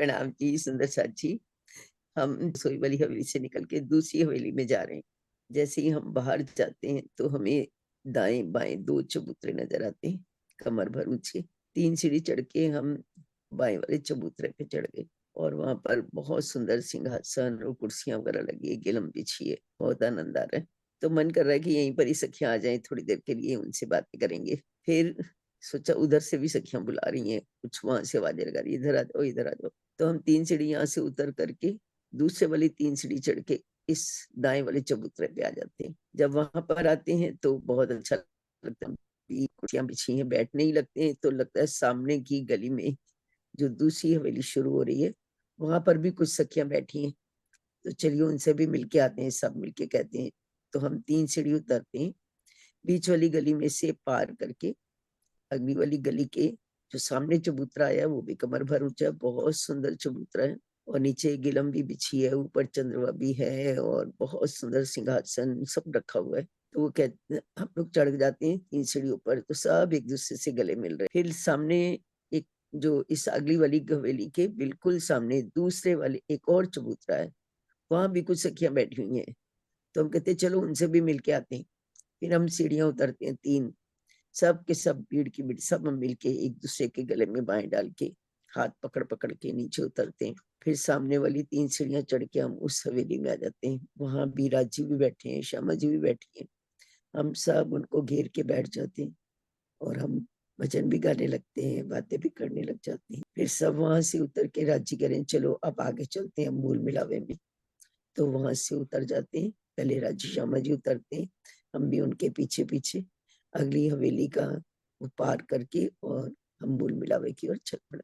प्रणाम जी, सुंदर साथ जी। हम रसोई वाली हवेली से निकल के दूसरी हवेली में जा रहे हैं। जैसे ही हम बाहर जाते हैं तो हमें दाएँ-बाएँ 2 चबूतरे नज़र आते हैं, कमर भर ऊँचे। 3 सीढ़ी चढ़ के हम बाएँ वाले चबूतरे पे चढ़ गए और वहाँ पर बहुत सुंदर सिंहासन और कुर्सियाँ वगैरह लगी है, गिलम बिछी है, बहुत आनंद आ रहा है। तो मन कर रहा है कि यहीं पर ही सखियाँ आ जाएँ, थोड़ी देर के लिए उनसे बातें करेंगे। फिर सोचा उधर से भी सखियाँ बुला रही हैं, कुछ वहाँ से आवाज़ें लगा रही हैं, इधर आ जाओ, इधर आ जाओ। तो हम 3 सीढ़ी यहाँ से उतर कर के दूसरे वाली 3 सीढ़ी चढ़ के इस दाएँ वाले चबूतरे पे आ जाते हैं। जब वहाँ पर आते हैं तो बहुत अच्छा लगता है। भी कुर्सियाँ बिछी हैं, बैठने ही लगते हैं तो लगता है सामने की गली में जो दूसरी हवेली शुरू हो रही है, वहाँ पर भी कुछ सखियाँ बैठी हैं। तो चलिए उनसे भी मिल के आते हैं, सब मिल के कहते हैं। तो हम 3 सीढ़ी उतरते हैं, बीच वाली गली में से पार करके अगली वाली गली के जो सामने चबूतरा आया वो भी कमर भर ऊँचा है, बहुत सुंदर चबूतरा है और नीचे गिलम भी बिछी है, ऊपर चंद्रमा भी है और बहुत सुंदर सिंहासन सब रखा हुआ है। तो वो कहते हैं हम लोग चढ़ जाते हैं 3 सीढ़ी ऊपर तो सब एक-दूसरे से गले मिल रहे हैं। फिर सामने एक जो इस अगली वाली हवेली के बिल्कुल सामने दूसरे वाले एक और चबूतरा है, वहाँ भी कुछ सखियाँ बैठी हुई हैं। तो हम कहते हैं चलो उनसे भी मिल के आते हैं। फिर हम सीढ़ियाँ उतरते हैं 3 सब के सब भीड़ की भीड़ सब हम मिलके एक-दूसरे के गले में बाएँ डाल के, हाथ पकड़-पकड़ के नीचे उतरते हैं। फिर सामने वाली 3 सीढ़ियाँ चढ़ के हम उस हवेली में आ जाते हैं। वहाँ बीराज जी भी बैठे हैं, श्यामा जी भी बैठी हैं। हम सब उनको घेर के बैठ जाते हैं और हम भजन भी गाने लगते हैं, बातें भी करने लग जाते हैं। फिर सब वहाँ से उतर के राजी करें, चलो अब आगे चलते हैं मूल मिलावे में। तो वहाँ से उतर जाते हैं, पहले राजी श्यामा जी उतरते हैं, हम भी उनके पीछे-पीछे अगली हवेली का वो पार करके और हम मूल मिलावे की ओर चल पड़ते हैं।